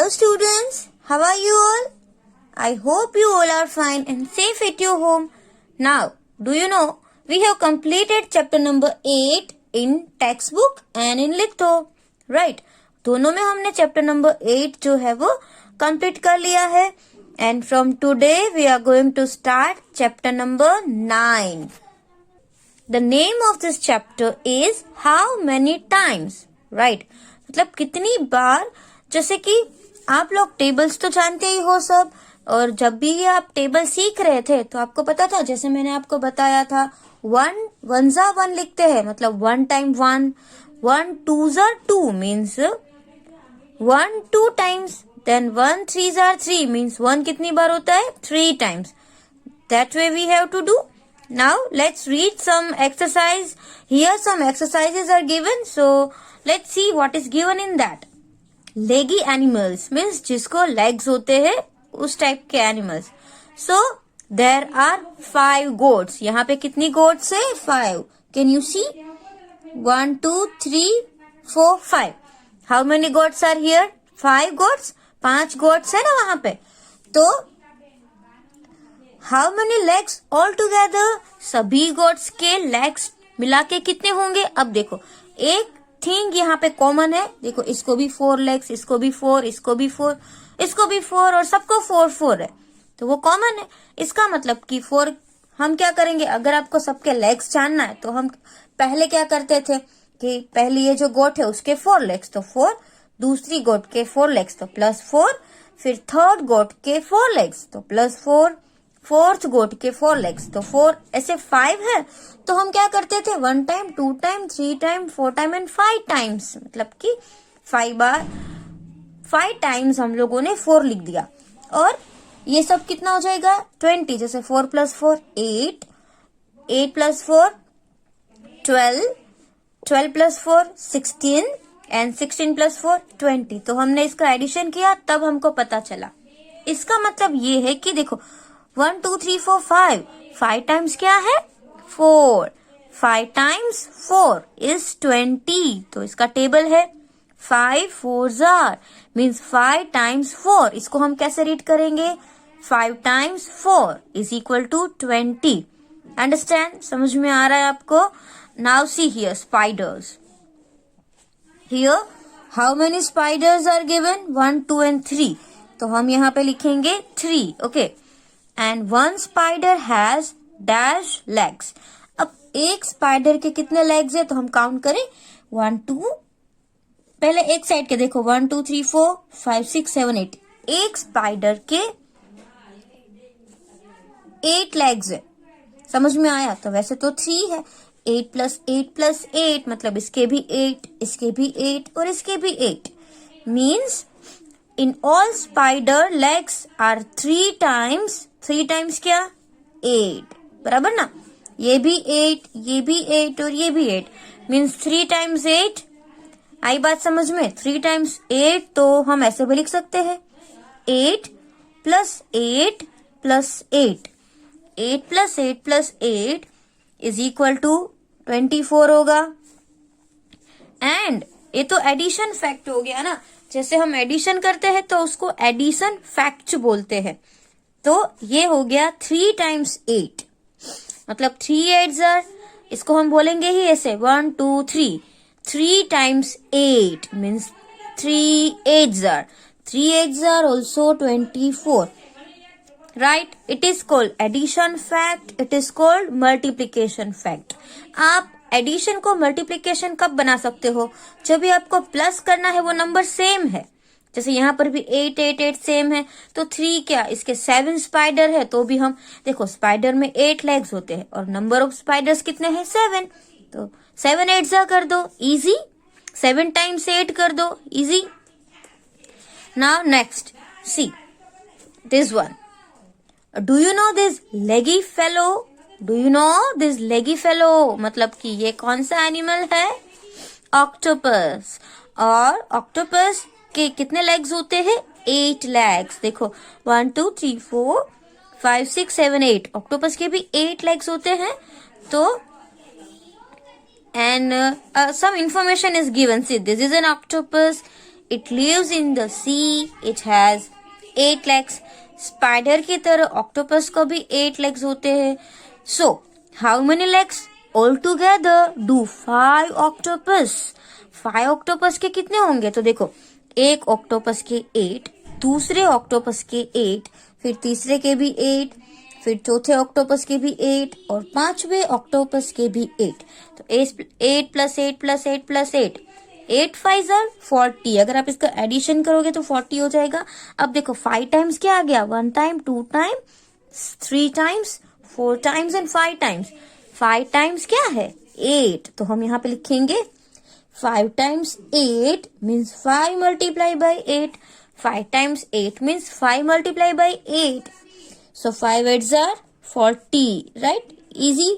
Hello students, how are you all? I hope you all are fine and safe at your home. Now, do you know, we have completed chapter number 8 in textbook and in Litho. Right, दोनों में हमने chapter number 8 जो है वो complete कर लिया है. And from today we are going to start chapter number 9. The name of this chapter is How Many Times. Right, मतलब कितनी बार. जैसे कि आप लोग टेबल्स तो जानते ही हो सब, और जब भी आप टेबल सीख रहे थे तो आपको पता था, जैसे मैंने आपको बताया था, 1 जा 1 लिखते हैं, मतलब 1 टाइम 1, 1 2 जा 2 मीन्स 1 2 टाइम्स, देन 1 3 जा 3 मीन्स 1 कितनी बार होता है, 3 times. That way we have to do. Now let's read some exercise. Here some exercises are given, so let's see what is given in that. Leggy animals means जिसको legs होते हैं उस type के animals. So there are 5 goats. यहाँ पे कितनी goats है? 5. Can you see? 1 2 3 4 5. How many goats are here? 5 goats. 5 goats है ना वहाँ पे. तो How many legs all together? सभी goats के legs मिला के कितने होंगे? अब देखो, एक थिंग यहाँ पे कॉमन है. देखो, इसको भी 4 legs, इसको भी 4, इसको भी 4, इसको भी 4 और सबको 4 4 है, तो वो कॉमन है. इसका मतलब कि 4 हम क्या करेंगे, अगर आपको सबके legs जानना है तो हम पहले क्या करते थे कि पहले ये जो गोट है उसके 4 legs तो 4, दूसरी गोट के 4 legs तो +4, फिर थर्ड गोट के 4 legs तो +4, फोर्थ गोट के 4 legs तो 4, ऐसे 5 है. तो हम क्या करते थे, 1 time 2 time 3 time 4 time and 5 times, मतलब कि 5 टाइम्स हम लोगों ने 4 लिख दिया. और ये सब कितना हो जाएगा, 20. जैसे 4 + 4 8, 8 + 4 12, 12 + 4 16 एंड 16 + 4 20. तो हमने इसका एडिशन किया, तब हमको पता चला. इसका मतलब ये है कि देखो, 1 2 3 4 5 टाइम्स क्या है, 4. 5 टाइम्स 4 इज 20. तो इसका टेबल है 5 4 जार मीन्स 5 टाइम्स 4. इसको हम कैसे रीड करेंगे, 5 times 4 is equal to 20. Understand, समझ में आ रहा है आपको. Now see here spiders. Here how many spiders are given, 1 2 and 3. तो हम यहाँ पे लिखेंगे 3. Okay. And one spider has dash legs. अब एक स्पाइडर के कितने लेग्स है, तो हम काउंट करें 1 2, पहले एक साइड के देखो, 1 2 3 4 5 6 7 8. एक स्पाइडर के 8 लेग्स है. समझ में आया. तो वैसे तो 3 है, 8 + 8 + 8 मतलब इसके भी 8, इसके भी 8 और इसके भी 8 means in all spider legs are 3 times. 3 times क्या, 8. बराबर ना. ये भी 8, ये भी 8 और ये भी 8 मीन्स 3 टाइम्स 8. आई बात समझ में. 3 टाइम्स 8 तो हम ऐसे भी लिख सकते हैं, 8 + 8 + 8. 8 + 8 + 8 इज इक्वल टू 24 होगा. एंड ये तो एडिशन फैक्ट हो गया ना. जैसे हम एडिशन करते हैं तो उसको एडिशन फैक्ट बोलते हैं. तो ये हो गया 3 टाइम्स 8 मतलब 3 8 जार. इसको हम बोलेंगे ही ऐसे 1 2 3. 3 times 8 means 3 8 jar. 3 8 jar also 24. Right, it is called addition fact, it is called multiplication fact. आप एडिशन को मल्टीप्लीकेशन कब बना सकते हो, जब भी आपको प्लस करना है वो नंबर सेम है. जैसे यहाँ पर भी 8 8 8 सेम है, तो 3 क्या, इसके 7 स्पाइडर है, तो भी हम देखो स्पाइडर में 8 लेग्स होते हैं और नंबर ऑफ स्पाइडर्स कितने हैं, 7. तो 7 8 जा कर दो, इजी. 7 टाइम्स 8 कर दो, easy. Now next see this one. Do you know this leggy fellow? Do you know this leggy fellow मतलब कि ये कौन सा एनिमल है, ऑक्टोपस. और ऑक्टोपस के कितने लेग्स होते हैं, 8 लेग्स. देखो 1 2 3 4 5 6 7 8. ऑक्टोपस के भी 8 लेग्स होते हैं. तो and some information is given. See, this is an octopus. It lives in the sea. It has 8 legs. Spider की तरह ऑक्टोपस को भी 8 legs होते हैं. So, how many legs? All together do 5 octopus. 5 octopus के कितने होंगे? तो देखो, एक ऑक्टोपस के 8, दूसरे ऑक्टोपस के 8, फिर तीसरे के भी 8, फिर चौथे ऑक्टोपस के भी 8 और पांचवे ऑक्टोपस के भी 8. तो 8 प्लस 8 प्लस 8 प्लस 8, 8 5 40. अगर आप इसका एडिशन करोगे तो 40 हो जाएगा. अब देखो 5 टाइम्स क्या आ गया? 1 time, 2 time, 3 times, 4 times and 5 times. 5 times क्या है? 8. तो हम यहाँ पे लिखेंगे 5 times 8 means 5 multiplied by 8. 5 times 8 means 5 multiplied by 8. So 5 8s are 40. Right? Easy.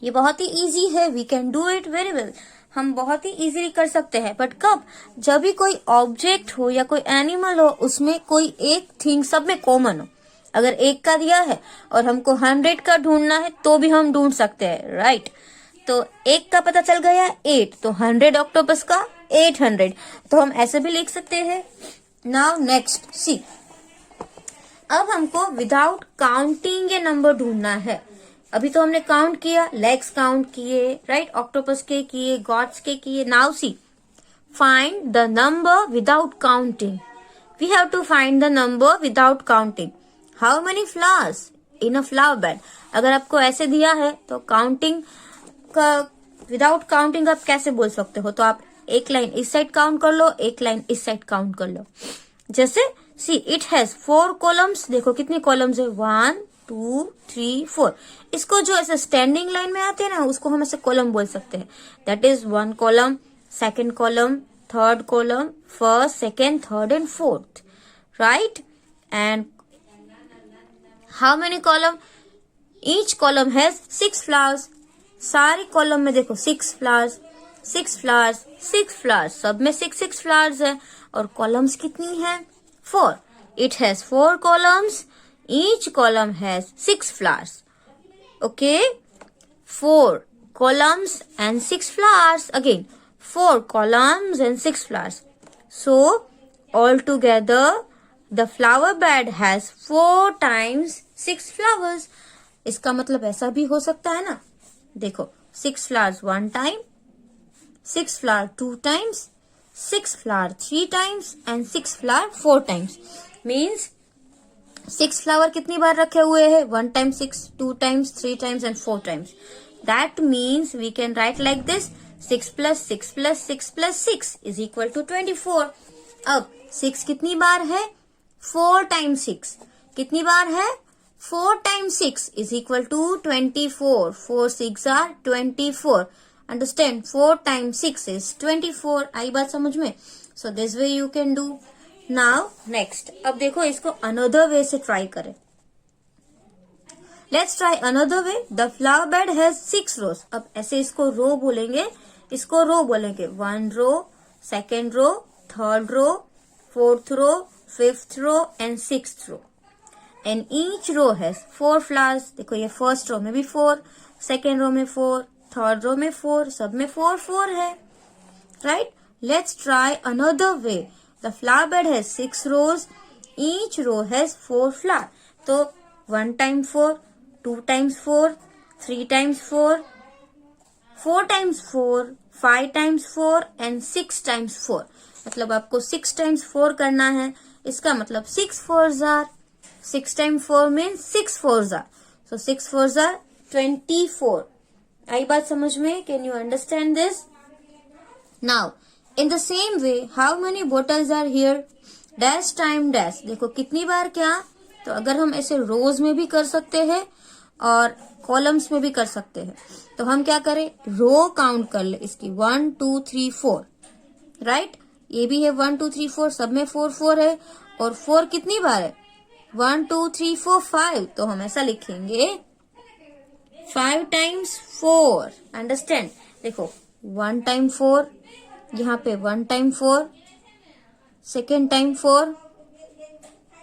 ये बहुत ही easy है. We can do it very well. हम बहुत ही easily कर सकते हैं. बट कब? जब भी कोई ऑब्जेक्ट हो या कोई एनिमल हो, उसमें कोई एक थिंग सब में कॉमन हो. अगर 1 का दिया है और हमको 100 का ढूंढना है तो भी हम ढूंढ सकते हैं. राइट? तो 1 का पता चल गया 8, तो 100 ऑक्टोपस का 800. तो हम ऐसे भी लिख सकते हैं. नाउ नेक्स्ट सी. अब हमको विदाउट काउंटिंग ये नंबर ढूंढना है. अभी तो हमने काउंट किया, लेग्स काउंट किए, राइट, ऑक्टोपस के किए, गॉड्स के किए. Now see, find the number without counting. We have to find the number without counting. How many flowers in a flower bed? अगर आपको ऐसे दिया है तो काउंटिंग का विदाउट काउंटिंग आप कैसे बोल सकते हो? तो आप एक लाइन इस साइड काउंट कर लो, एक लाइन इस साइड काउंट कर लो. जैसे सी, इट हैज 4 कॉलम्स. देखो कितनी कॉलम्स है? 1 2 3 4. इसको जो ऐसे स्टैंडिंग लाइन में आते हैं ना, उसको हम ऐसे कॉलम बोल सकते हैं. That is 1 column, 2nd column, 3rd column, 1st, 2nd, 3rd and 4th. Right? And how many column? Each column has 6 flowers. सारी कॉलम में देखो 6 फ्लावर्स, 6 फ्लावर्स, 6 फ्लावर्स. सब में 6 6 फ्लावर्स है. और कॉलम्स कितनी है? 4. It has 4 columns. Each column has 6 flowers. Okay, 4 columns and 6 flowers. Again, 4 columns and 6 flowers. So, altogether, the flower bed has 4 times 6 flowers. इसका मतलब ऐसा भी हो सकता है ना. देखो, 6 flowers 1 time, 6 flower 2 times, 6 flower 3 times and 6 flower 4 times. Means 6 flower कितनी बार रखे हुए हैं? 1 time 6, 2 times, 3 times and 4 times. That means we can write like this: 6 plus 6 plus 6 plus 6 is equal to 24. अब 6 कितनी बार है? 4 times 6. कितनी बार है? 4 times 6 is equal to 24. 4 6 are 24. Understand? 4 times 6 is 24. आई बात समझ में? So this way you can do. Now next. अब देखो इसको another way से try करें. Let's try another way. The flower bed has 6 rows. अब ऐसे इसको रो बोलेंगे, इसको रो बोलेंगे. 1 row, 2nd row, 3rd row, 4th row, 5th row and 6th row. And each row has 4 flowers. देखो ये first row में भी 4, 2nd row में 4, 3rd row में 4, सब में 4 4 है. Right? Let's try another way. The flower bed has 6 rows. Each row has 4 flowers. तो 1 times 4, 2 times 4, 3 times 4, 4 times 4, 5 times 4 and 6 times 4. मतलब आपको 6 times 4 करना है. इसका मतलब 6 4s are. 6 times 4 means 6 4s are. So 6 4s are 24. आई बात समझ में? Can you understand this? Now, in the same way, how many bottles are here? Dash time dash. देखो कितनी बार क्या? तो अगर हम ऐसे रोज में भी कर सकते हैं और कॉलम्स में भी कर सकते हैं. तो हम क्या करें? रो काउंट कर ले इसकी. 1 2 3 4. राइट? ये भी है 1 2 3 4. सब में 4 4 है. और 4 कितनी बार है? 1 2 3 4 5. तो हम ऐसा लिखेंगे 5 times 4. अंडरस्टैंड? देखो 1 time 4, यहाँ पे 1 time 4, 2nd time 4,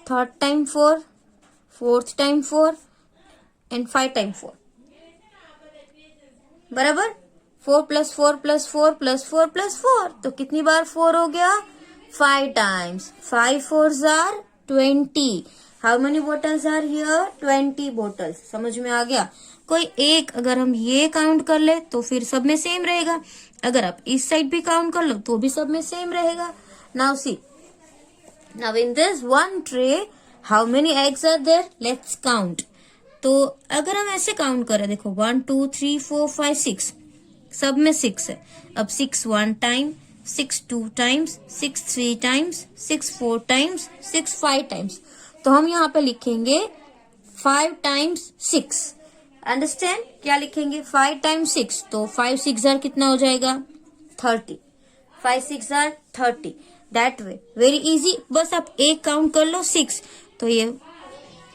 3rd time 4, 4th time 4 and 5 time 4. बराबर? 4 plus 4 plus 4 plus 4 plus 4. तो कितनी बार 4 हो गया? 5 times. 5 fours are 20. How many bottles are here? 20 bottles. समझ में आ गया? कोई एक अगर हम ये काउंट कर ले तो फिर सब में सेम रहेगा. अगर आप इस साइड भी काउंट कर लो तो भी सब में सेम रहेगा. Now see. Now in this one tray, how many eggs are there? Let's count. तो अगर हम ऐसे काउंट करें, देखो 1 2 3 4 5 6, सब में 6 है. अब 6 1 time, 6 2 times, 6 3 times, 6 4 times, 6 5 times. तो हम यहाँ पे लिखेंगे 5 टाइम्स 6. अंडरस्टैंड? क्या लिखेंगे? 5 टाइम्स 6. तो 5 6 जार कितना हो जाएगा? 30. 5 6 jar 30. That way very easy. बस आप एक काउंट कर लो 6. तो ये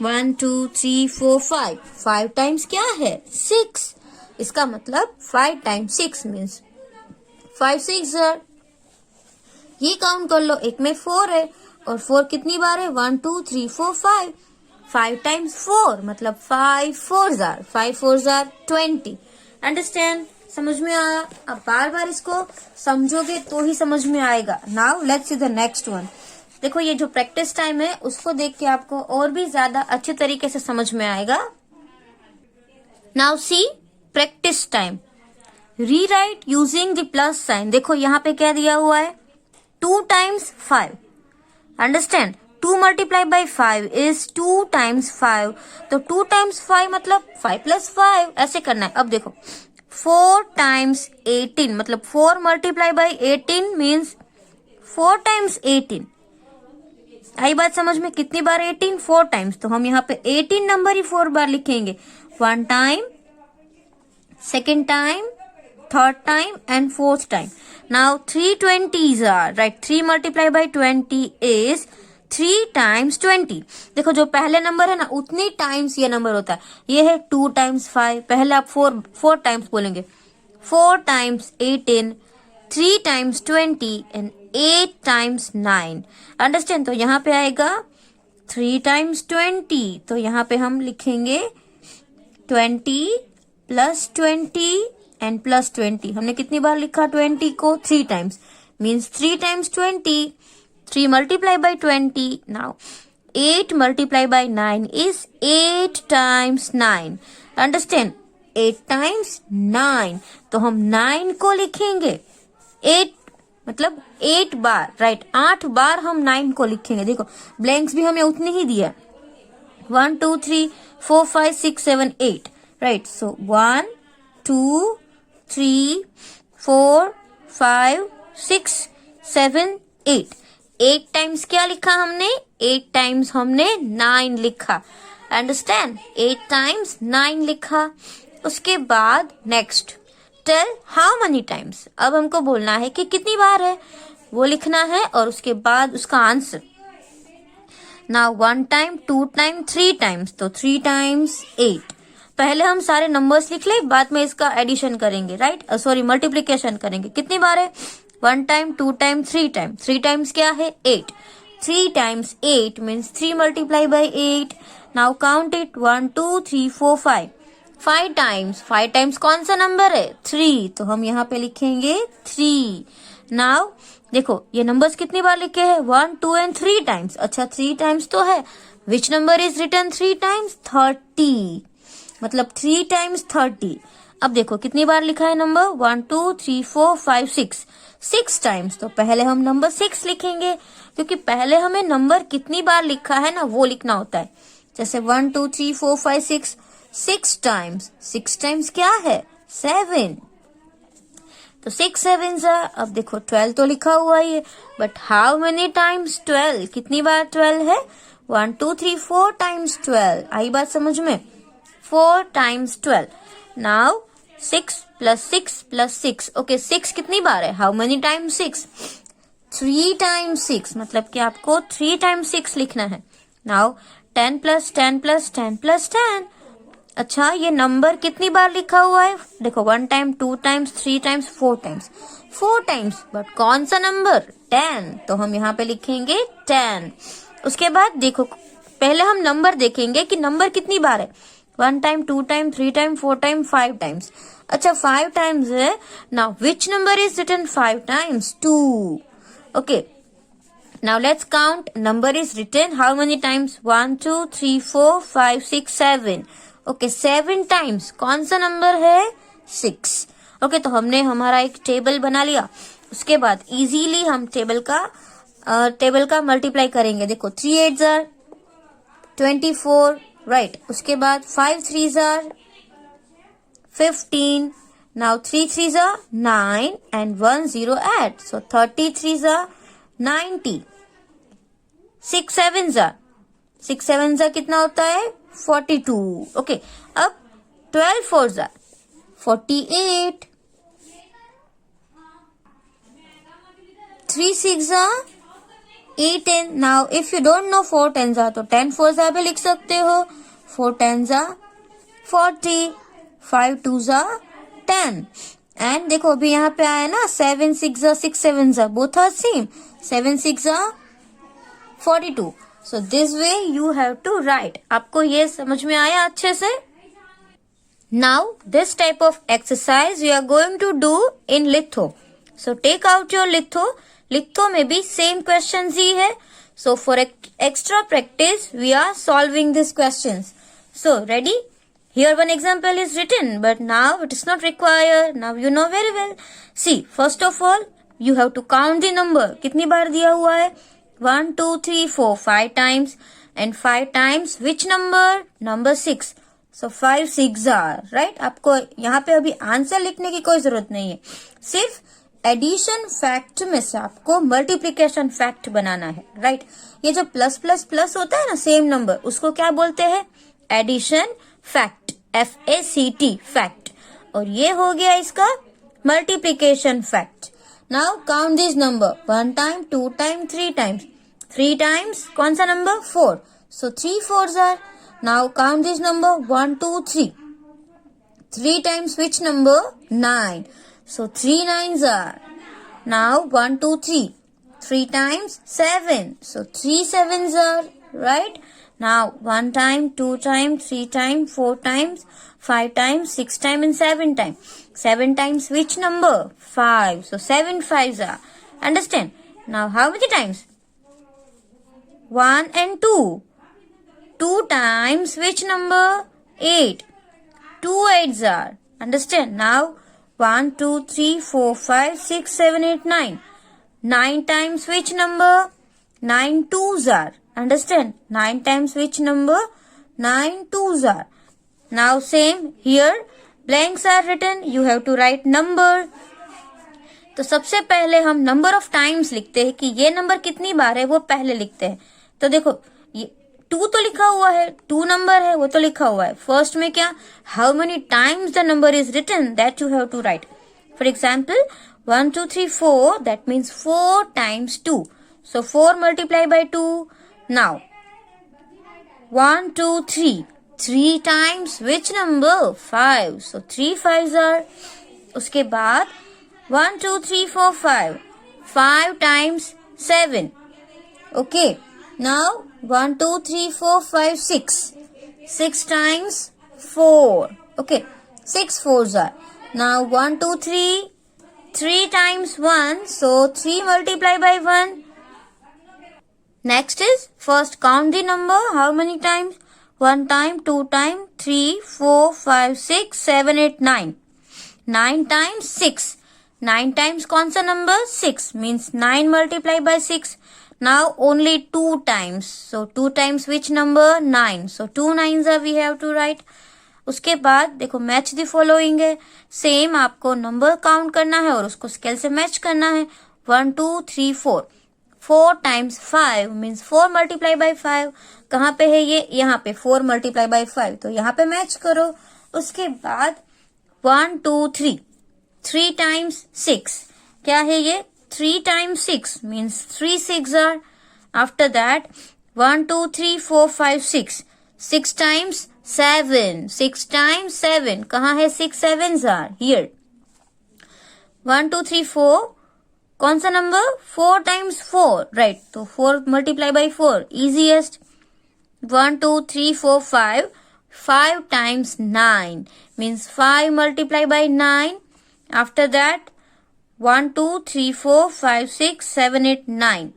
1 2 3 4 5. 5 टाइम्स क्या है? 6. इसका मतलब 5 टाइम्स 6 मीन्स 5 6 जार. ये काउंट कर लो, एक में 4 है और 4 कितनी बार है? 1 2 3 4 5. 5 टाइम्स 4 मतलब 5 4 जार. 5 4 जार 20. अंडरस्टैंड? समझ में आया? अब बार बार इसको समझोगे तो ही समझ में आएगा. Now let's see the next one. देखो ये जो प्रैक्टिस टाइम है उसको देख के आपको और भी ज्यादा अच्छे तरीके से समझ में आएगा. Now see practice time. Rewrite using the plus sign. देखो यहाँ पे क्या दिया हुआ है? 2 times 5. Understand? 2 multiply by 5 is 2 times 5. तो 2 टाइम्स 5 मतलब 5 प्लस 5 ऐसे करना है. अब देखो 4 टाइम्स 18 मतलब 4 मल्टीप्लाई बाई 18 मीन्स 4 टाइम्स 18. आई बात समझ में? कितनी बार 18? 4 टाइम्स. तो हम यहाँ पे 18 नंबर ही 4 बार लिखेंगे. 1 time, second time, third time and fourth time. Now 3 20s are right. 3 multiply by 20 is 3 times 20. देखो जो पहले नंबर है ना उतनी टाइम्स ये नंबर होता है. ये है 2 टाइम्स 5. पहले आप 4 टाइम्स बोलेंगे. 4 times 18, 3 times 20 and 8 times 9. Understand? तो यहाँ पे आएगा 3 टाइम्स 20. तो यहाँ पे हम लिखेंगे 20 प्लस 20 एंड प्लस 20. हमने कितनी बार लिखा 20 को? 3 times means 3 times 20. 3 multiply by 20. Now 8 multiply by 9 is 8 times 9. Understand? 8 times 9. तो हम 9 को लिखेंगे 8 मतलब 8 बार. राइट 8 बार हम 9 को लिखेंगे. देखो ब्लैंक्स भी हमें उतने ही दिया. 1 2 3 4 5 6 7 8. राइट. सो 1 2 3 4 5 6 7 8. 8 टाइम्स क्या लिखा हमने? 8 टाइम्स हमने 9 लिखा. अंडरस्टैंड? 8 टाइम्स 9 लिखा. उसके बाद next tell how many times. अब हमको बोलना है कि कितनी बार है वो लिखना है और उसके बाद उसका answer. Now 1 time, 2 time, 3 times. तो 3 टाइम्स 8. पहले हम सारे नंबर्स लिख ले, बाद में इसका एडिशन करेंगे. राइट सॉरी मल्टीप्लीकेशन करेंगे. कितनी बार है? 1 टाइम, 2 टाइम, 3 टाइम. 3 टाइम्स क्या है? 8. 3 times 8 means 3 multiply by 8. Now count it. 1 2 3 4 5. 5 times. 5 times कौन सा नंबर है? 3. तो हम यहाँ पे लिखेंगे 3. नाउ देखो ये नंबर्स कितनी बार लिखे हैं? 1 2 एंड 3 टाइम्स. अच्छा 3 टाइम्स तो है. विच नंबर इज रिटर्न 3 टाइम्स? 30. मतलब 3 टाइम्स 30. अब देखो कितनी बार लिखा है नंबर? 1 2 3 4 5 6. 6 टाइम्स. तो पहले हम नंबर 6 लिखेंगे क्योंकि पहले हमें नंबर कितनी बार लिखा है ना वो लिखना होता है. जैसे 1 2 3 4 5 6. 6 टाइम्स. 6 टाइम्स क्या है? 7. तो 6 7s are. अब देखो 12 तो लिखा हुआ ही है बट हाउ मेनी टाइम्स 12? कितनी बार 12 है? 1 2 3 4 टाइम्स 12. आई बात समझ में? 4 times 12. Now 6 plus 6 plus 6. Okay 6 कितनी बार है? How many times 6? 3 टाइम्स 6 मतलब कि आपको 3 टाइम्स 6 लिखना है. Now 10 plus 10 plus 10 plus 10. अच्छा ये नंबर कितनी बार लिखा हुआ है? देखो 1 time, 2 times, 3 times, 4 times. 4 times but कौन सा नंबर? 10. तो हम यहाँ पे लिखेंगे 10. उसके बाद देखो पहले हम नंबर देखेंगे कि नंबर कितनी बार है. 1 time, 2 time, 3 time, 4 time, 5 times. अच्छा 5 टाइम्स है. Now which number is written 5 times? 2. Okay Now let's count. Number is written how many times? 1, 2, 3, 4, 5, 6, 7. Okay, 7 times. कौन सा नंबर है? 6. ओके, तो हमने हमारा एक टेबल बना लिया. उसके बाद इजीली हम टेबल का मल्टीप्लाई करेंगे. देखो 3 8s are 24, राइट. उसके बाद 5 3s are 15. Now 3 3s are 9 and 1 0 add. So 33s are 90. 6 7s are कितना होता है? 42. ओके, अब 12 4s are 48. 3 6 are 8 10. Now if you don't know 4 10s are तो 10 4s are भी लिख सकते हो. 4 10s are 40. 5 2s are 10. And देखो अभी यहाँ पे आया ना 7 6 are 6 7s are both are same. 7 6 are 42. So this way you have to write. आपको ये समझ में आया अच्छे से? Now this type of exercise we are going to do in litho. So take out your litho. Litho में भी same questions ही है. So for extra practice we are solving these questions. So ready? Here one example is written, but now it is not required. Now you know very well. See, first of all you have to count the number. कितनी बार दिया हुआ है? 1 2 3 4 5 times. And 5 times which number? Number 6. So 5 6 are, right? आपको यहाँ पे अभी answer लिखने की कोई जरूरत नहीं है. सिर्फ एडिशन फैक्ट में से आपको मल्टीप्लीकेशन फैक्ट बनाना है, राइट? ये जो प्लस प्लस प्लस होता है ना सेम नंबर, उसको क्या बोलते हैं? Addition fact. FACT fact. और ये हो गया इसका multiplication fact. Now count this number. 1 time 2 time 3 times. 3 times कौन सा नंबर? 4. So 3 4s are. Now count this number. 1 2 3. 3 times which number? 9. So 3 9s are. Now 1 2 3. 3 times 7. So 3 7s are, right? Now 1 time, 2 times, 3 times, 4 times, 5 times, 6 times and 7 times. 7 times which number? 5. So 7 5s are. Understand? Now how many times? 1 and 2. 2 times which number? 8. 2 8s are. Understand? Now 1 2 3 4 5 6 7 8 9. 9 times which number? 9 2s are. Understand? 9 times which number? 9 2s are. Now same here. Blanks are written. You have to write number. तो सबसे पहले हम number of times लिखते हैं कि ये number कितनी बार है वो पहले लिखते हैं. तो देखो ये 2 तो लिखा हुआ है, 2 नंबर है वो तो लिखा हुआ है. फर्स्ट में क्या? How many times the number is written, that you have to write. For example 1 2 3 4, that means 4 times 2. So 4 multiply by 2. Now 1 2 3. 3 times which number? 5. So 3 5s are. उसके बाद 1 2 3 4 5. 5 times 7. Okay. Now 1 2 3 4 5 6. 6 times 4. Okay. 6 4s are. Now 1 2 3. 3 times 1. So 3 multiply by 1. Next is first count the number. How many times? 1 time, 2 time, 3 4 5 6 7 8 9. 9 times 6. 9 times कौन सा number? 6 means 9 multiply by 6. Now only 2 times. So 2 times which number? 9. So 2 9s are we have to write. उसके बाद देखो match the following है. Same आपको number count करना है और उसको स्केल से मैच करना है. 1 2 3 4. 4 times 5 means 4 multiply by 5. कहाँ पे है ये? यहाँ पे 4 multiply by 5. तो यहाँ पे मैच करो. उसके बाद 1 2 3. 3 times 6. क्या है ये? 3 times 6 means 3 6 are. After that 1 2 3 4 5 6. 6 times 7. 6 times 7. कहाँ है? 6 7s are here. 1 2 3 4. कौन सा नंबर? 4 times 4, राइट. तो 4 multiply by 4, easiest. 1 2 3 4 5. 5 times 9 means 5 multiply by 9. After that 1 2 3 4 5 6 7 8 9.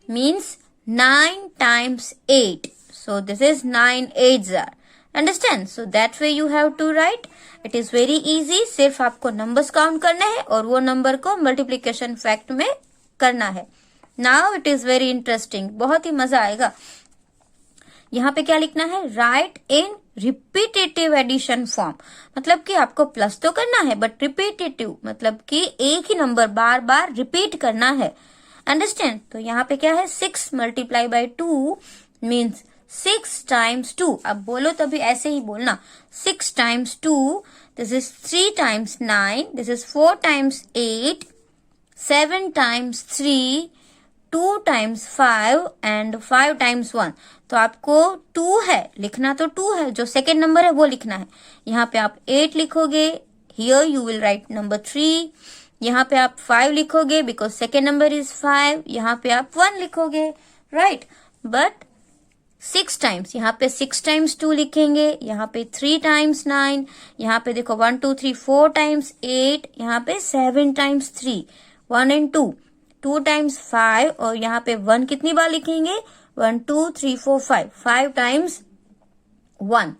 means 9 times 8. So this is 9 8s are. Understand? So that way you have to write. It is very easy. सिर्फ आपको numbers count करने हैं और वो number को multiplication fact में करना है. Now it is very interesting. बहुत ही मजा आएगा. यहाँ पे क्या लिखना है? राइट इन रिपीटेटिव एडिशन फॉर्म. मतलब कि आपको प्लस तो करना है बट रिपीटेटिव मतलब कि एक ही नंबर बार बार रिपीट करना है. अंडरस्टैंड? तो यहाँ पे क्या है? 6 मल्टीप्लाई बाई 2 मीन्स 6 टाइम्स 2. अब बोलो तभी ऐसे ही बोलना. 6 times 2, this is 3 times 9, this is 4 times 8, 7 times 3, 2 times 5 and 5 times 1. तो आपको 2 है, लिखना तो 2 है, जो सेकेंड नंबर है वो लिखना है. यहाँ पे आप 8 लिखोगे, here you will write number 3. यहाँ पे आप 5 लिखोगे बिकॉज सेकेंड नंबर इज 5. यहाँ पे आप 1 लिखोगे, राइट. बट 6 टाइम्स, यहाँ पे 6 टाइम्स 2 लिखेंगे, यहाँ पे 3 टाइम्स 9, यहाँ पे देखो 1 2 3 4 टाइम्स 8, यहाँ पे 7 टाइम्स 3, 1 एंड 2, 2 टाइम्स 5 और यहाँ पे 1 कितनी बार लिखेंगे? 1 2 3 4 5, 5 टाइम्स 1.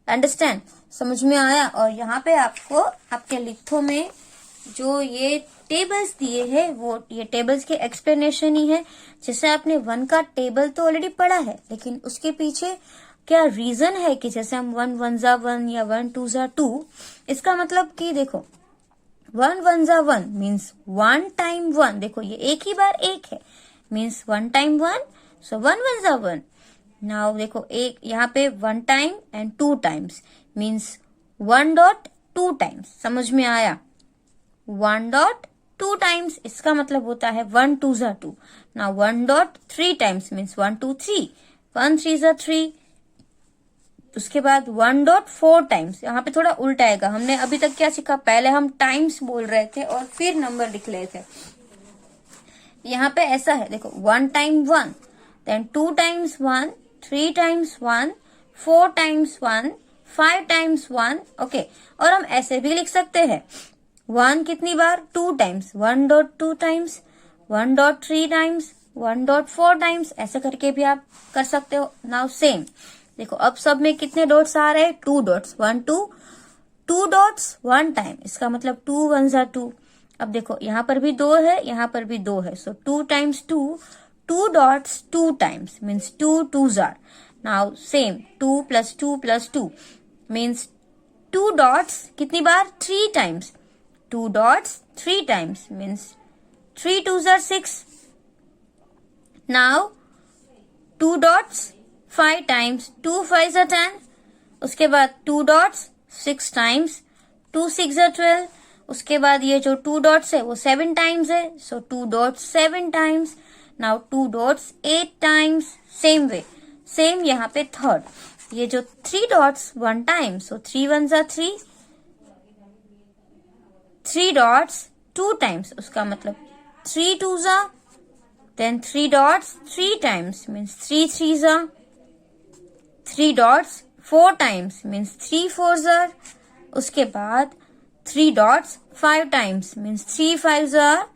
अंडरस्टैंड? समझ में आया? और यहाँ पे आपको आपके लिथो में जो ये टेबल्स दिए हैं वो ये टेबल्स के एक्सप्लेनेशन ही है. जैसे आपने 1 का टेबल तो ऑलरेडी पढ़ा है लेकिन उसके पीछे क्या रीजन है कि जैसे हम 1 1 जा 1 या 1 2 जा 2. इसका मतलब कि देखो 1 1 जा 1 मीन्स 1 टाइम 1. देखो ये एक ही बार एक है मीन्स 1 टाइम 1. सो 1 1 जा 1. नाउ देखो एक यहाँ पे 1 time and 2 times means 1 dot 2 times. समझ में आया? 1 डॉट 2 टाइम्स इसका मतलब होता है 1 2 जा 2. नाउ 1 डॉट 3 टाइम्स मीन्स 1 2 3, 1 3 जा 3. उसके बाद 1 डॉट 4 टाइम्स. यहाँ पे थोड़ा उल्टा आएगा. हमने अभी तक क्या सीखा? पहले हम टाइम्स बोल रहे थे और फिर नंबर लिख रहे थे. यहाँ पे ऐसा है, देखो 1 time 1, then 2 times 1, 3 times 1, 4 times 1, 5 times 1. Okay. और हम ऐसे भी लिख सकते हैं 1 कितनी बार? 2 टाइम्स, 1 डॉट 2 टाइम्स, 1 डॉट 3 टाइम्स, 1 डॉट 4 टाइम्स. ऐसे करके भी आप कर सकते हो. नाउ सेम देखो अब सब में कितने डॉट्स आ रहे हैं? 2 डॉट्स. 1 2, 2 dots 1 time. इसका मतलब 2 1 जा 2. अब देखो यहाँ पर भी 2 है, यहाँ पर भी 2 है. सो 2 times 2, 2 dots 2 times means 2 2s are. Now same 2 plus 2 plus 2 means 2 dots कितनी बार? 3 times. 2 dots 3 times means 3 2s are 6. Now 2 dots 5 times, 2 5s are 10. उसके बाद 2 डॉट्स 6 टाइम्स, 2 6s are 12. उसके बाद ये जो 2 डॉट्स है वो 7 टाइम्स है. सो 2 dots 7 times. Now 2 dots 8 times. Same way same यहाँ पे थर्ड. ये जो 3 dots 1 time. So 3 1s are 3, 3 dots 2 times. उसका मतलब 3 2s are, then 3 dots 3 times means 3 3s are. 3 dots 4 times means 3 4s are. उसके बाद 3 dots 5 times means 3 5s are.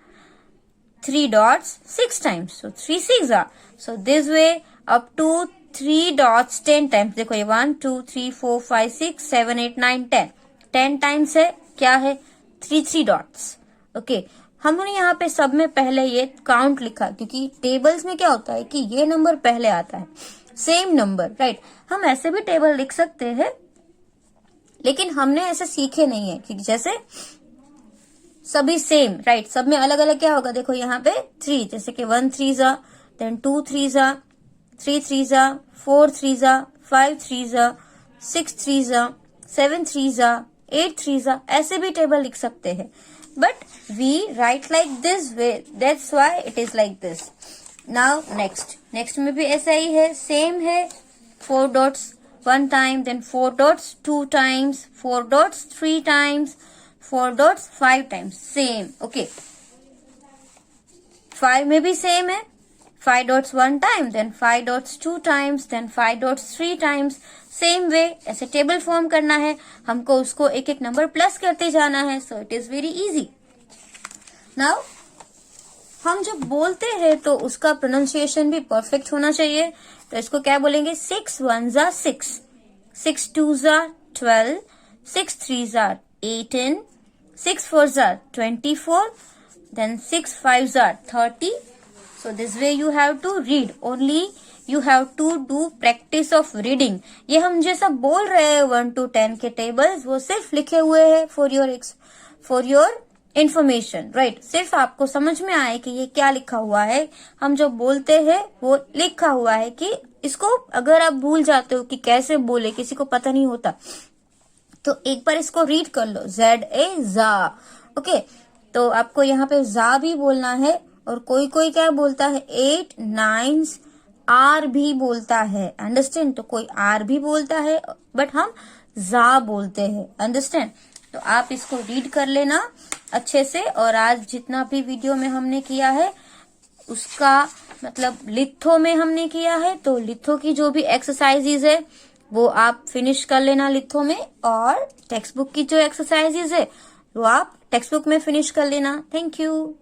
3 dots 6 times so 3 6s are. So this way up to 3 dots 10 times. देखो ये 1 2 3 4 5 6 7 8 9 10 10 times है. क्या है? 3 3 dots. Okay हमने यहाँ पे सब में पहले ये काउंट लिखा क्योंकि टेबल्स में क्या होता है कि ये नंबर पहले आता है सेम नंबर, राइट. हम ऐसे भी टेबल लिख सकते हैं लेकिन हमने ऐसे सीखे नहीं है क्योंकि जैसे सभी सेम, राइट. सब में अलग अलग क्या होगा. देखो यहाँ पे 3 जैसे कि 1 3s are, then 2 3s are, 3 3s are, 4 3s are, 5 3s are, 6 3s are, 7 3s are, 8 3s are. ऐसे भी टेबल लिख सकते हैं but we write like this way, that's why it is like this. Now next में भी ऐसा ही है, same है. 4 dots 1 time, then 4 dots 2 times, 4 dots 3 times, 4 dots 5 times, same. okay 5 में भी same है. 5 dots 1 time, then 5 dots 2 times, then 5 dots 3 times. Same way ऐसे table form करना है हमको, उसको एक एक नंबर प्लस करते जाना है. So it is very easy. Now हम जब बोलते हैं तो उसका प्रोनाउंसिएशन भी परफेक्ट होना चाहिए। तो इसको क्या बोलेंगे? 6 1 जा 6, 6 2 जा 12, 6 3 जा 18, 6 4 जा 24, then 6 5 जा 30. So this way you have to read. Only you have to do practice of reading. ये हम जैसा बोल रहे हैं 1 to 10 के टेबल्स, वो सिर्फ लिखे हुए हैं for your information, right? सिर्फ आपको समझ में आए कि ये क्या लिखा हुआ है। हम जब बोलते हैं वो लिखा हुआ है कि इसको अगर आप भूल जाते हो कि कैसे बोले, किसी को पता नहीं होता, तो एक बार इसको रीड कर लो। ZA जा, ओके। तो आपको यहाँ पे जा भी बोलना है, और कोई कोई क्या बोलता है 8 9 आर भी बोलता है, अंडरस्टैंड? तो कोई आर भी बोलता है, बट हम जा बोलते हैं, अंडरस्टैंड? तो आप इसको रीड कर लेना अच्छे से। और आज जितना भी वीडियो में हमने किया है उसका मतलब लिथो में हमने किया है, तो लिथो की जो भी एक्सरसाइजेज है वो आप फिनिश कर लेना लिथो में, और टेक्स्ट बुक की जो एक्सरसाइजेज है वो आप टेक्स्ट बुक में फिनिश कर लेना। Thank you.